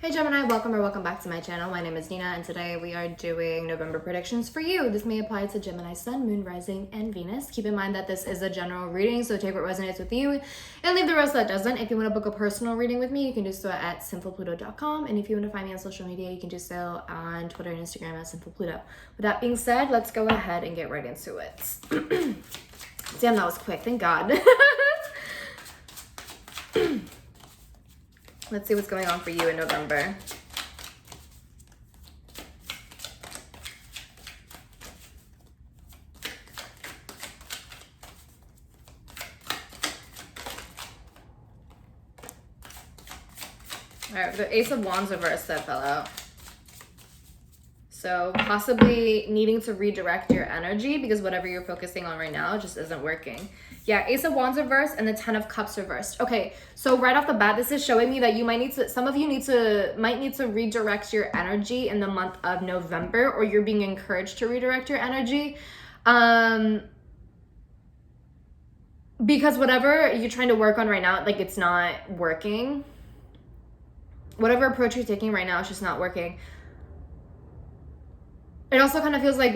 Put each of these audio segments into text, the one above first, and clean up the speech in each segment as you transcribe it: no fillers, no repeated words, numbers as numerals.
Hey Gemini, welcome back to my channel. My name is Nina and today we are doing November predictions for you. This may apply to Gemini Sun, Moon, Rising, and Venus. Keep in mind that this is a general reading, so take what resonates with you and leave the rest that doesn't. If you want to book a personal reading with me, you can do so at Sinfulpluto.com, and if you want to find me on social media, you can do so on Twitter and Instagram at Sinfulpluto. With that being said, let's go ahead and get right into it. Damn, that was quick. Thank God. Let's see what's going on for you in November. All right, the Ace of Wands reversed that fell out. So possibly needing to redirect your energy because whatever you're focusing on right now just isn't working. Yeah, Ace of Wands reversed and the Ten of Cups reversed. Okay, so right off the bat, this is showing me that you might need to, some of you might need to redirect your energy in the month of November, or you're being encouraged to redirect your energy. Because whatever you're trying to work on right now, like, it's not working. Whatever approach you're taking right now, it's just not working. It also kind of feels like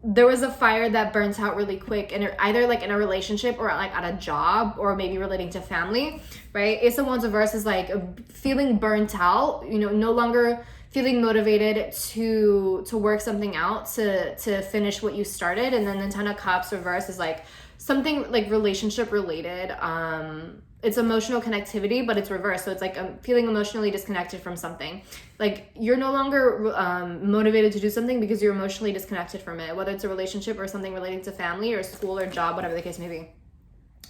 there was a fire that burns out really quick, and either like in a relationship or like at a job or maybe relating to family, right? Ace of Wands reverse is like feeling burnt out, you know, no longer feeling motivated to work something out, to finish what you started. And then the Ten of Cups reverse is like something like relationship related. It's emotional connectivity, but it's reversed. So it's like feeling emotionally disconnected from something. Like you're no longer motivated to do something because you're emotionally disconnected from it, whether it's a relationship or something relating to family or school or job, whatever the case may be.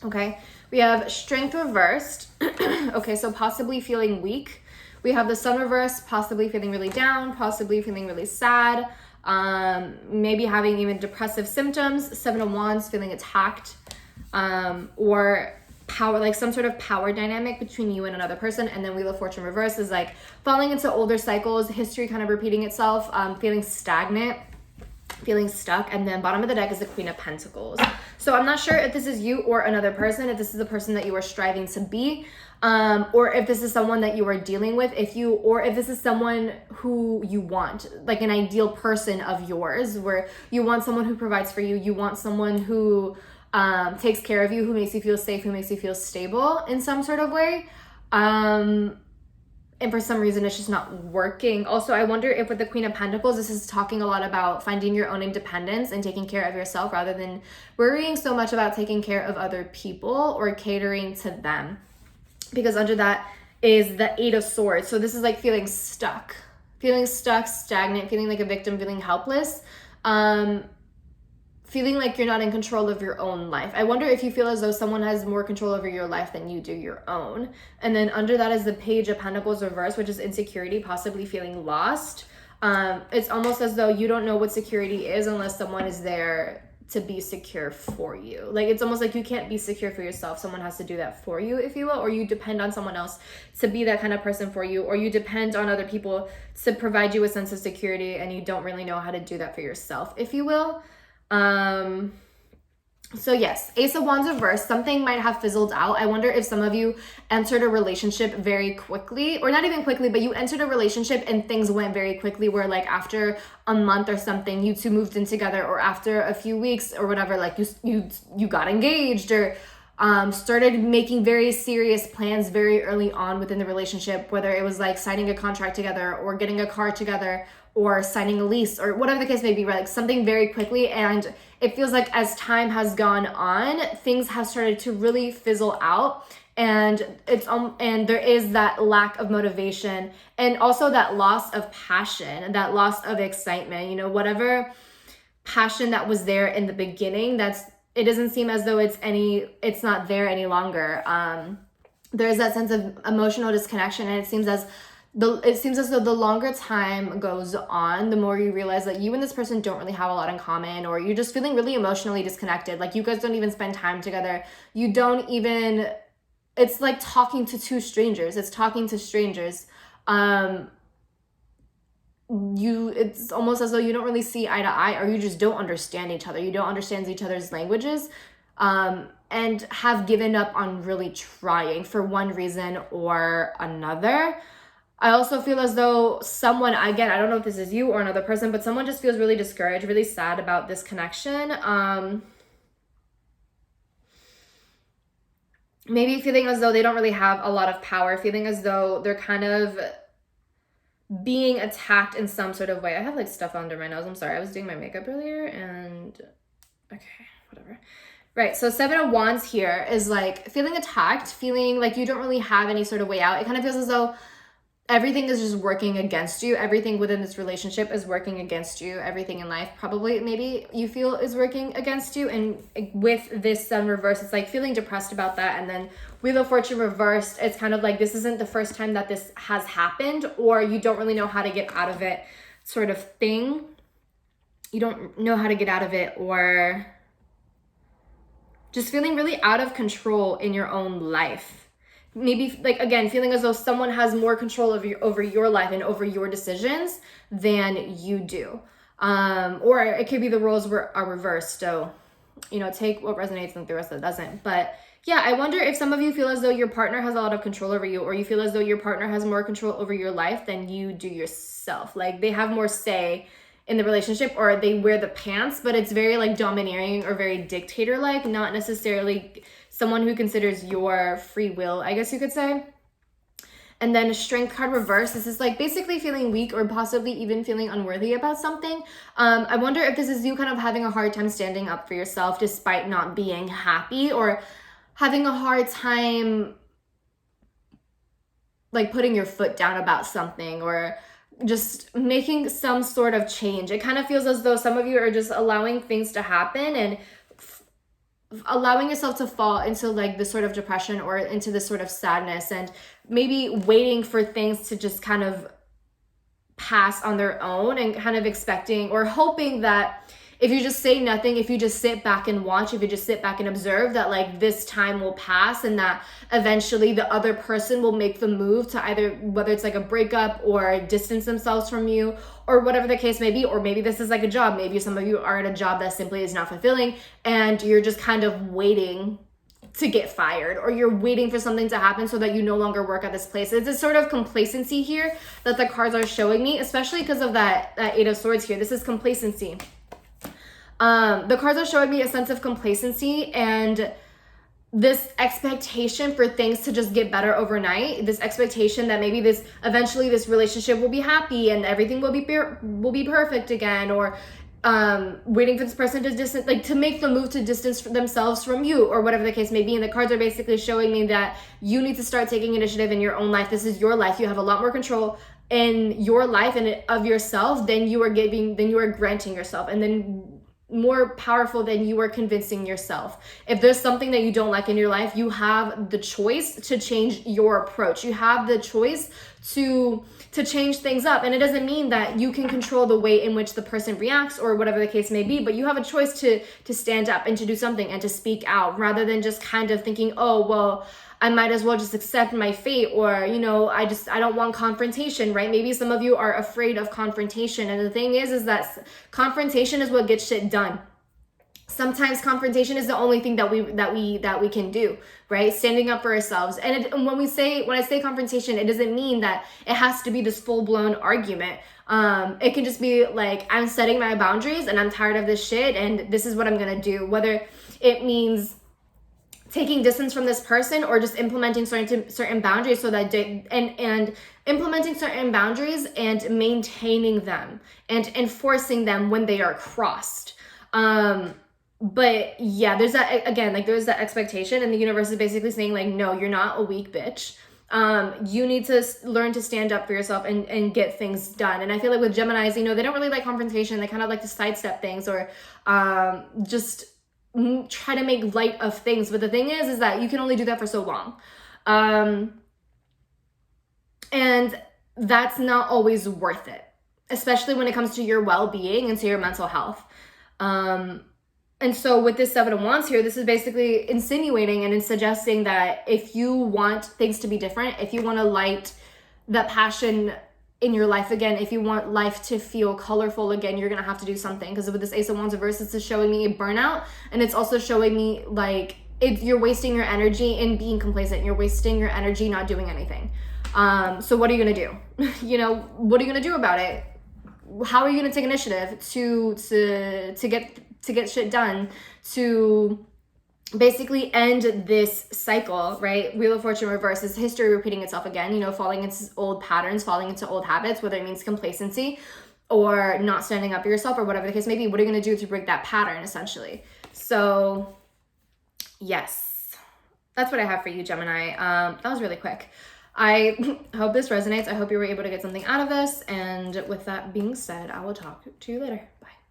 Okay, we have Strength reversed. Okay, so possibly feeling weak. We have the Sun reversed, possibly feeling really down, possibly feeling really sad, maybe having even depressive symptoms. Seven of Wands, feeling attacked, or power, like some sort of power dynamic between you and another person. And then Wheel of Fortune reverse is like falling into older cycles, history kind of repeating itself, feeling stagnant, feeling stuck. And then bottom of the deck is the Queen of Pentacles. So I'm not sure if this is you or another person, if this is the person that you are striving to be, or if this is someone that you are dealing with, or if this is someone who you want, like an ideal person of yours, where you want someone who provides for you, you want someone who takes care of you, who makes you feel safe, who makes you feel stable in some sort of way. And for some reason, it's just not working. Also, I wonder if with the Queen of Pentacles, this is talking a lot about finding your own independence and taking care of yourself rather than worrying so much about taking care of other people or catering to them. Because under that is the Eight of Swords. So this is like feeling stuck, stagnant, feeling like a victim, feeling helpless. Feeling like you're not in control of your own life. I wonder if you feel as though someone has more control over your life than you do your own. And then under that is the Page of Pentacles reverse, which is insecurity, possibly feeling lost. It's almost as though you don't know what security is unless someone is there to be secure for you. Like, it's almost like you can't be secure for yourself. Someone has to do that for you, if you will, or you depend on someone else to be that kind of person for you, or you depend on other people to provide you a sense of security and you don't really know how to do that for yourself, if you will. So yes, Ace of Wands reverse, something might have fizzled out. I wonder if some of you entered a relationship very quickly, or not even quickly, but you entered a relationship and things went very quickly, where like after a month or something, you two moved in together, or after a few weeks or whatever, like you got engaged, or started making very serious plans very early on within the relationship, whether it was like signing a contract together or getting a car together or signing a lease or whatever the case may be, right? Like something very quickly. And it feels like as time has gone on, things have started to really fizzle out. And and there is that lack of motivation and also that loss of passion and that loss of excitement, you know, whatever passion that was there in the beginning, it doesn't seem as though it's not there any longer. There's that sense of emotional disconnection, and it seems as though the longer time goes on, the more you realize that you and this person don't really have a lot in common, or you're just feeling really emotionally disconnected. Like you guys don't even spend time together. It's like talking to two strangers. It's talking to strangers. It's almost as though you don't really see eye to eye, or you just don't understand each other. You don't understand each other's languages, and have given up on really trying for one reason or another. I also feel as though someone, again, I don't know if this is you or another person, but someone just feels really discouraged, really sad about this connection. Maybe feeling as though they don't really have a lot of power, feeling as though they're kind of being attacked in some sort of way. I have like stuff under my nose. I'm sorry. I was doing my makeup earlier and okay, whatever. Right. So 7 of Wands here is like feeling attacked, feeling like you don't really have any sort of way out. It kind of feels as though everything is just working against you. Everything within this relationship is working against you. Everything in life probably maybe you feel is working against you. And with this Sun reverse, it's like feeling depressed about that. And then Wheel of Fortune reversed, it's kind of like this isn't the first time that this has happened, or you don't really know how to get out of it sort of thing. You don't know how to get out of it, or just feeling really out of control in your own life. Maybe like, again, feeling as though someone has more control over your life and over your decisions than you do. Or it could be the roles are reversed. So, you know, take what resonates and the rest that doesn't. But yeah, I wonder if some of you feel as though your partner has a lot of control over you, or you feel as though your partner has more control over your life than you do yourself. Like they have more say in the relationship, or they wear the pants, but it's very like domineering or very dictator-like, not necessarily someone who considers your free will, I guess you could say. And then a Strength card reverse. This is like basically feeling weak or possibly even feeling unworthy about something. I wonder if this is you kind of having a hard time standing up for yourself despite not being happy, or having a hard time like putting your foot down about something, or just making some sort of change. It kind of feels as though some of you are just allowing things to happen and allowing yourself to fall into like this sort of depression or into this sort of sadness, and maybe waiting for things to just kind of pass on their own, and kind of expecting or hoping that if you just say nothing, if you just sit back and watch, if you just sit back and observe, that like this time will pass, and that eventually the other person will make the move to either, whether it's like a breakup or distance themselves from you, or whatever the case may be. Or maybe this is like a job. Maybe some of you are at a job that simply is not fulfilling, and you're just kind of waiting to get fired, or you're waiting for something to happen so that you no longer work at this place. It's a sort of complacency here that the cards are showing me, especially because of that 8 of Swords here. This is complacency. The cards are showing me a sense of complacency and this expectation for things to just get better overnight. This expectation that maybe eventually this relationship will be happy and everything will be perfect again, or waiting for this person to make the move to distance themselves from you, or whatever the case may be. And the cards are basically showing me that you need to start taking initiative in your own life. This is your life. You have a lot more control in your life and of yourself than you are granting yourself, and then more powerful than you are convincing yourself. If there's something that you don't like in your life, you have the choice to change your approach. You have the choice to change things up. And it doesn't mean that you can control the way in which the person reacts or whatever the case may be, but you have a choice to stand up and to do something and to speak out, rather than just kind of thinking, oh, well, I might as well just accept my fate, or, you know, I don't want confrontation, right? Maybe some of you are afraid of confrontation. And the thing is that confrontation is what gets shit done. Sometimes confrontation is the only thing that we can do, right? Standing up for ourselves. And when I say confrontation, it doesn't mean that it has to be this full-blown argument. It can just be like, I'm setting my boundaries and I'm tired of this shit and this is what I'm gonna do. Whether it means taking distance from this person, or just implementing certain boundaries so that and implementing certain boundaries and maintaining them and enforcing them when they are crossed. But yeah, there's that, again, like there's that expectation, and the universe is basically saying like, no, you're not a weak bitch. You need to learn to stand up for yourself and get things done. And I feel like with Geminis, you know, they don't really like confrontation. They kind of like to sidestep things, or just try to make light of things. But the thing is that you can only do that for so long. And that's not always worth it, especially when it comes to your well-being and to your mental health. And so with this 7 of Wands here, this is basically insinuating and suggesting that if you want things to be different, if you want to light that passion in your life again, if you want life to feel colorful again, you're going to have to do something. Because with this Ace of Wands reverse, it's showing me a burnout, and it's also showing me like you're wasting your energy in being complacent. You're wasting your energy not doing anything. So what are you gonna do? You know, what are you gonna do about it? How are you gonna take initiative to get shit done, to basically end this cycle, right? Wheel of Fortune reverse is history repeating itself again, you know, falling into old patterns, falling into old habits, whether it means complacency or not standing up for yourself or whatever the case may be. What are you going to do to break that pattern, essentially? So yes, that's what I have for you, Gemini. That was really quick. I hope this resonates. I hope you were able to get something out of this. And with that being said, I will talk to you later. Bye.